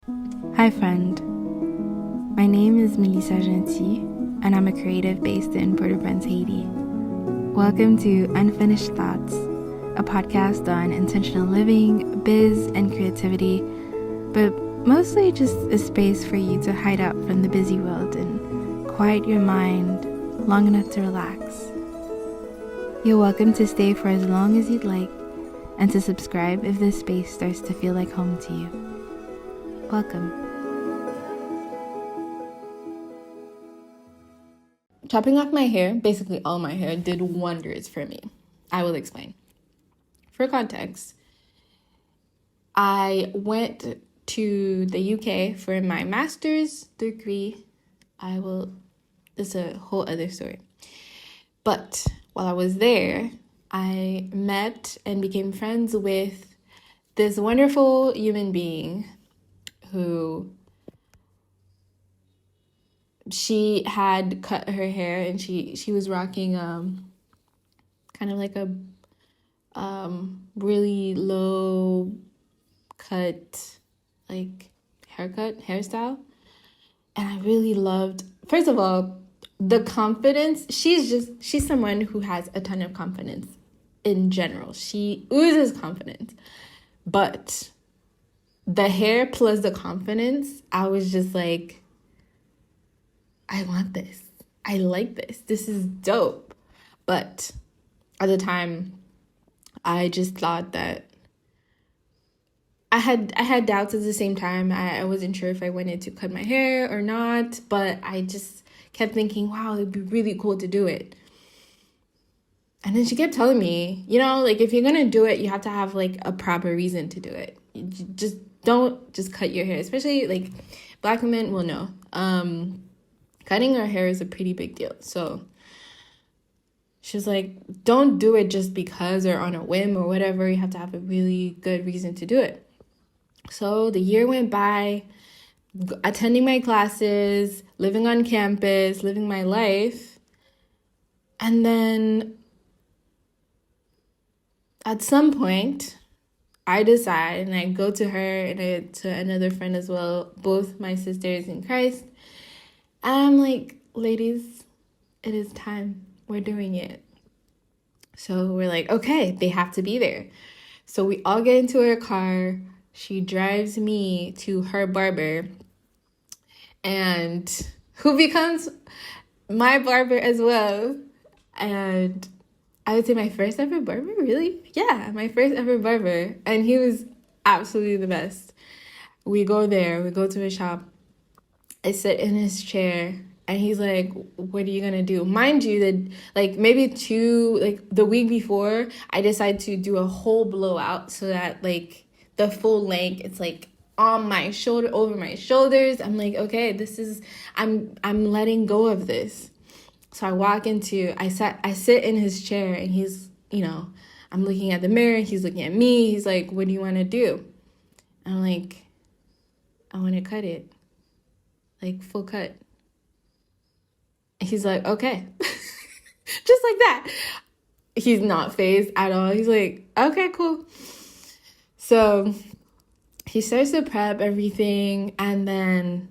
Hi friend, my name is Melissa Gentil and I'm a creative based in Port-au-Prince, Haiti. Welcome to Unfinished Thoughts, a podcast on intentional living, biz, and creativity, but mostly just a space for you to hide out from the busy world and quiet your mind long enough to relax. You're welcome to stay for as long as you'd like and to subscribe if this space starts to feel like home to you. Welcome. Chopping off my hair, basically all my hair, did wonders for me. I will explain. For context, I went to the UK for my master's degree. It's a whole other story. But while I was there, I met and became friends with this wonderful human being who she had cut her hair and she was rocking kind of like a really low cut like hairstyle, and I really loved, first of all, the confidence. She's someone who has a ton of confidence in general. She oozes confidence, but the hair plus the confidence, I was just like, I want this. I like this. This is dope. But at the time, I just thought that I had doubts at the same time. I wasn't sure if I wanted to cut my hair or not, but I just kept thinking, wow, it'd be really cool to do it. And then she kept telling me, like, if you're gonna do it, you have to have like a proper reason to do it. You just don't just cut your hair, especially like Black women will know. Cutting our hair is a pretty big deal. So she was like, don't do it just because or on a whim or whatever. You have to have a really good reason to do it. So the year went by, attending my classes, living on campus, living my life. And then at some point, I decide, and I go to her and to another friend as well, both my sisters in Christ. And I'm like, ladies, it is time. We're doing it. So we're like, okay, they have to be there. So we all get into her car. She drives me to her barber, and who becomes my barber as well. And I would say my first ever barber, really? Yeah, my first ever barber. And he was absolutely the best. We go there, we go to his shop. I sit in his chair, and he's like, what are you gonna do? Mind you, that like maybe the week before, I decided to do a whole blowout so that like the full length, it's like on my shoulder, over my shoulders. I'm like, okay, I'm letting go of this. So I sit in his chair, and he's, I'm looking at the mirror, he's looking at me. He's like, what do you want to do? And I'm like, I want to cut it, like full cut. He's like, okay. Just like that. He's not fazed at all. He's like, okay, cool. So he starts to prep everything, and then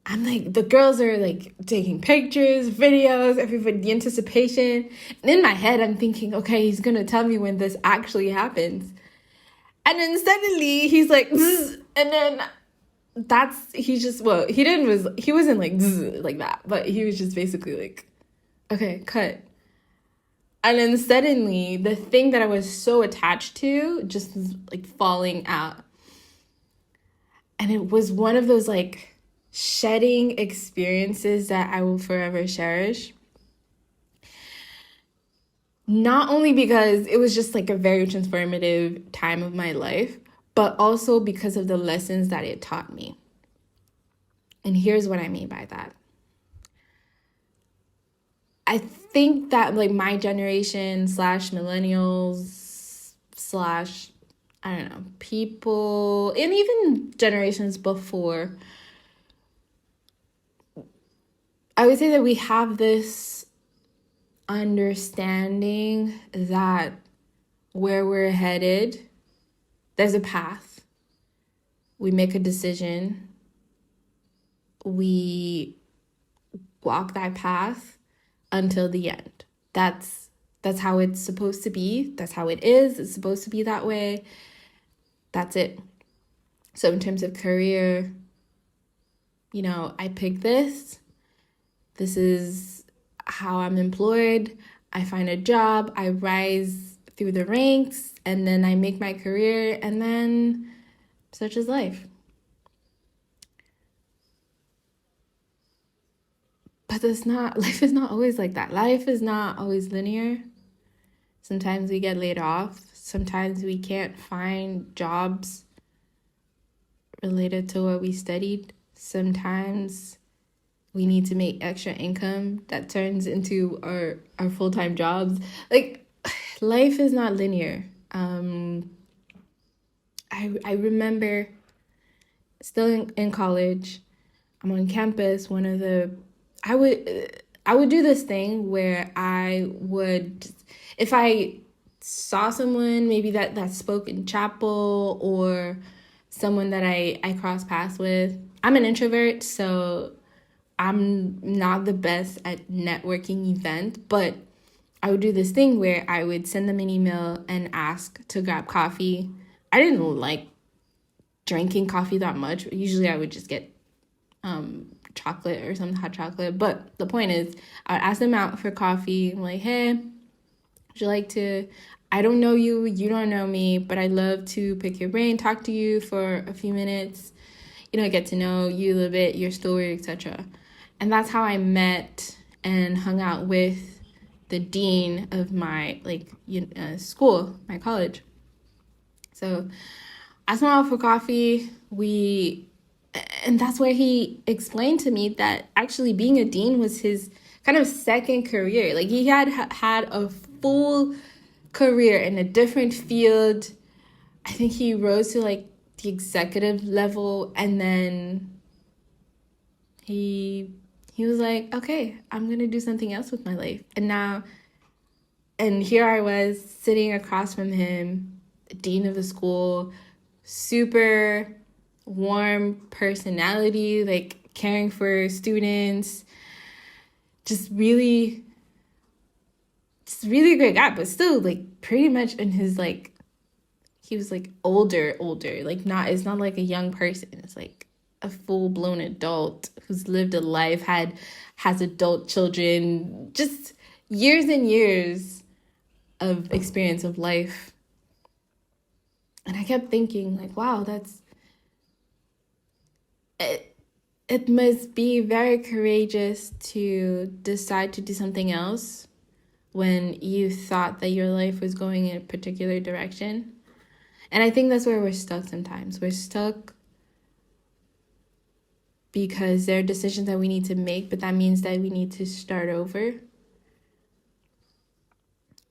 I'm like, the girls are like taking pictures, videos, everybody, the anticipation. And in my head, I'm thinking, okay, he's going to tell me when this actually happens. And then suddenly he's like, zzz, and then he wasn't like zzz, like that, but he was just basically like, okay, cut. And then suddenly the thing that I was so attached to just was like falling out. And it was one of those like shedding experiences that I will forever cherish. Not only because it was just like a very transformative time of my life, but also because of the lessons that it taught me. And here's what I mean by that. I think that like my generation / millennials / I don't know, people, and even generations before, I would say that we have this understanding that where we're headed, there's a path. we make a decision, we walk that path until the end. That's how it's supposed to be. That's how it is. It's supposed to be that way. That's it. So in terms of career, I pick this. This is how I'm employed. I find a job. I rise through the ranks, and then I make my career, and then such is life. But life is not always like that. Life is not always linear. Sometimes we get laid off. Sometimes we can't find jobs related to what we studied. Sometimes we need to make extra income that turns into our full-time jobs. Like, life is not linear. I remember still in college, I'm on campus. I would do this thing where I would, if I saw someone maybe that spoke in chapel, or someone that I cross paths with. I'm an introvert, so I'm not the best at networking events, but I would do this thing where I would send them an email and ask to grab coffee. I didn't like drinking coffee that much. Usually I would just get chocolate or some hot chocolate. But the point is, I would ask them out for coffee. I'm like, hey, would you like to, I don't know you, you don't know me, but I'd love to pick your brain, talk to you for a few minutes, get to know you a little bit, your story, etc. And that's how I met and hung out with the dean of my school, my college. So I asked him out for coffee. And that's where he explained to me that actually being a dean was his kind of second career. Like, he had a full career in a different field. I think he rose to the executive level, and then he was like, okay, I'm gonna do something else with my life. And here I was sitting across from him, the dean of the school, super warm personality, caring for students, just really great guy, but still pretty much in his he was older, it's not like a young person. It's a full-blown adult who's lived a life, has adult children, just years and years of experience of life. And I kept thinking wow, it must be very courageous to decide to do something else when you thought that your life was going in a particular direction. And I think that's where we're stuck sometimes. We're stuck because there are decisions that we need to make, but that means that we need to start over,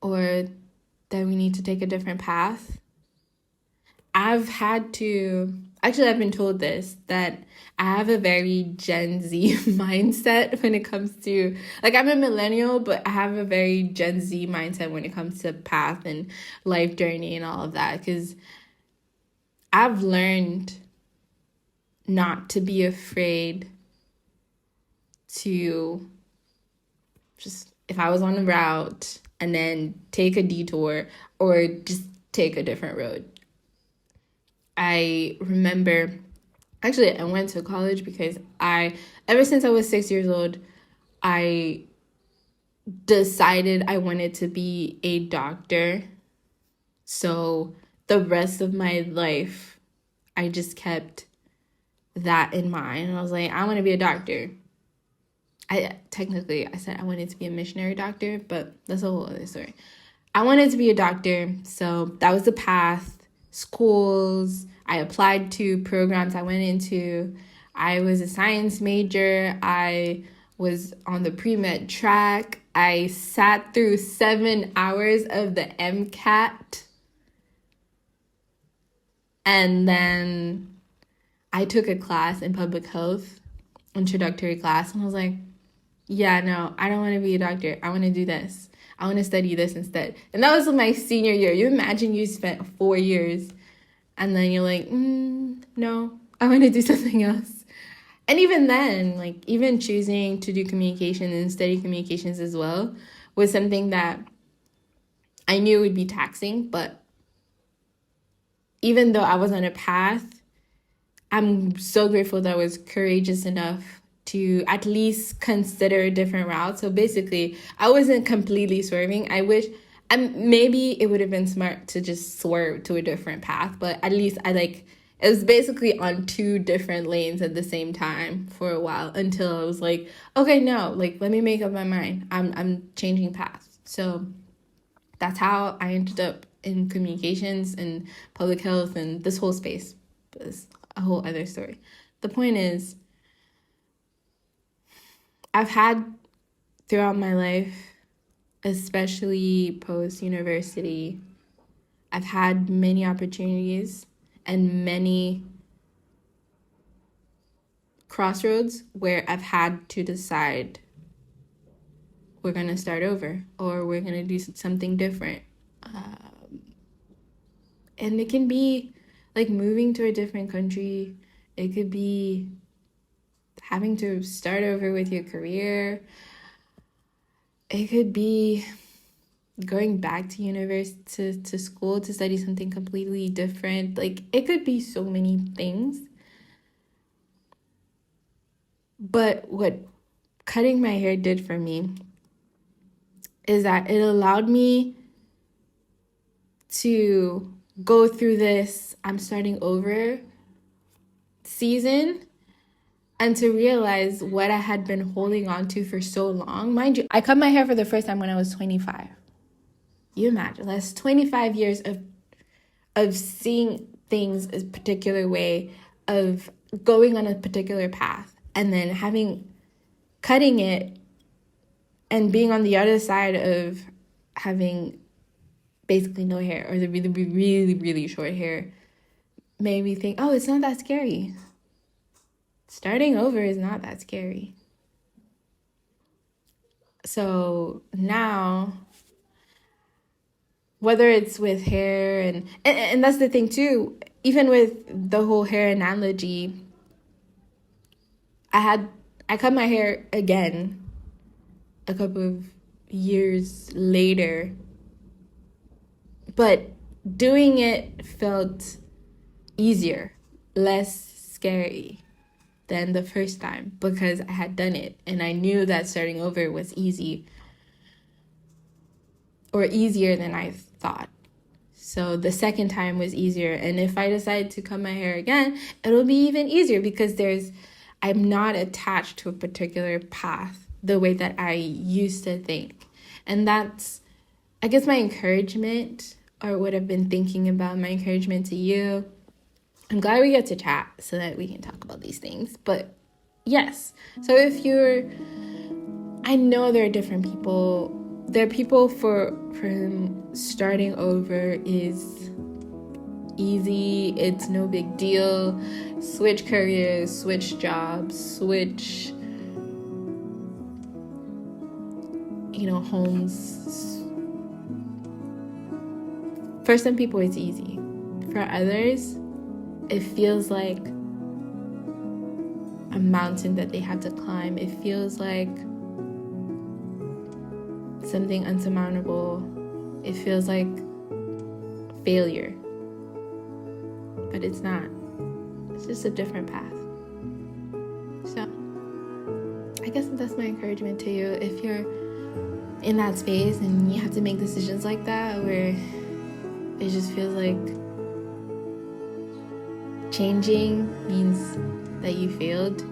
or that we need to take a different path. I've been told this, that I have a very Gen Z mindset when it comes to, I'm a millennial, but I have a very Gen Z mindset when it comes to path and life journey and all of that, because I've learned not to be afraid to just, if I was on a route, and then take a detour or just take a different road. I remember, actually, I went to college because ever since I was 6 years old, I decided I wanted to be a doctor. So the rest of my life, I just kept that in mind. And I was like, I want to be a doctor. I said I wanted to be a missionary doctor, but that's a whole other story. I wanted to be a doctor, so that was the path. Schools, I applied to programs I went into. I was a science major. I was on the pre-med track. I sat through 7 hours of the MCAT. And then I took a class in public health, introductory class, and I was like, yeah, no, I don't want to be a doctor. I want to do this. I want to study this instead. And that was my senior year. You imagine you spent 4 years and then you're like, no, I want to do something else. And even then, like, even choosing to do communication and study communications as well was something that I knew would be taxing. But even though I was on a path, I'm so grateful that I was courageous enough to at least consider a different route. So basically, I wasn't completely swerving. I wish, maybe it would have been smart to just swerve to a different path, but at least it was basically on two different lanes at the same time for a while until I was like, okay, no, like, let me make up my mind. I'm changing paths. So that's how I ended up in communications and public health and this whole space. It's a whole other story. The point is, I've had throughout my life, especially post-university, I've had many opportunities and many crossroads where I've had to decide we're going to start over or we're going to do something different. And it can be like moving to a different country. It could be having to start over with your career. It could be going back to university, to school to study something completely different. Like, it could be so many things. But what cutting my hair did for me is that it allowed me to go through this I'm starting over season and to realize what I had been holding on to for so long. Mind you, I cut my hair for the first time when I was 25. You imagine, that's 25 years of seeing things a particular way, of going on a particular path, and then cutting it and being on the other side of having basically no hair or the really, really, really short hair made me think, oh, it's not that scary. Starting over is not that scary. So now, whether it's with hair and that's the thing too, even with the whole hair analogy, I cut my hair again a couple of years later, but doing it felt easier, less scary than the first time because I had done it and I knew that starting over was easy or easier than I thought. So the second time was easier, and if I decide to cut my hair again, it'll be even easier because I'm not attached to a particular path the way that I used to think. And that's, I guess, my encouragement, or what I've been thinking about, my encouragement to you. I'm glad we get to chat so that we can talk about these things. But yes, so I know there are different people. There are people for whom starting over is easy. It's no big deal. Switch careers, switch jobs, switch, homes. For some people, it's easy. For others, it feels like a mountain that they have to climb. It feels like something unsurmountable. It feels like failure. But it's not. It's just a different path. So, I guess that's my encouragement to you. If you're in that space and you have to make decisions like that, where it just feels like changing means that you failed,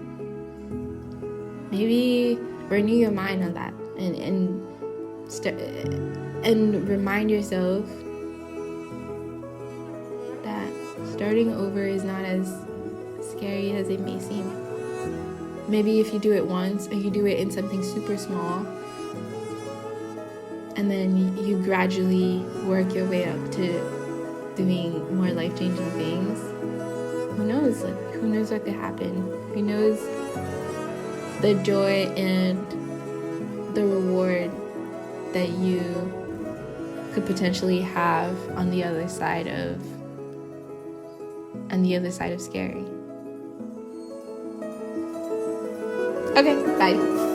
maybe renew your mind on that and remind yourself that starting over is not as scary as it may seem. Maybe if you do it once, or you do it in something super small, and then you gradually work your way up to doing more life-changing things, who knows? Who knows what could happen? Who knows the joy and the reward that you could potentially have on the other side of scary. Okay, bye.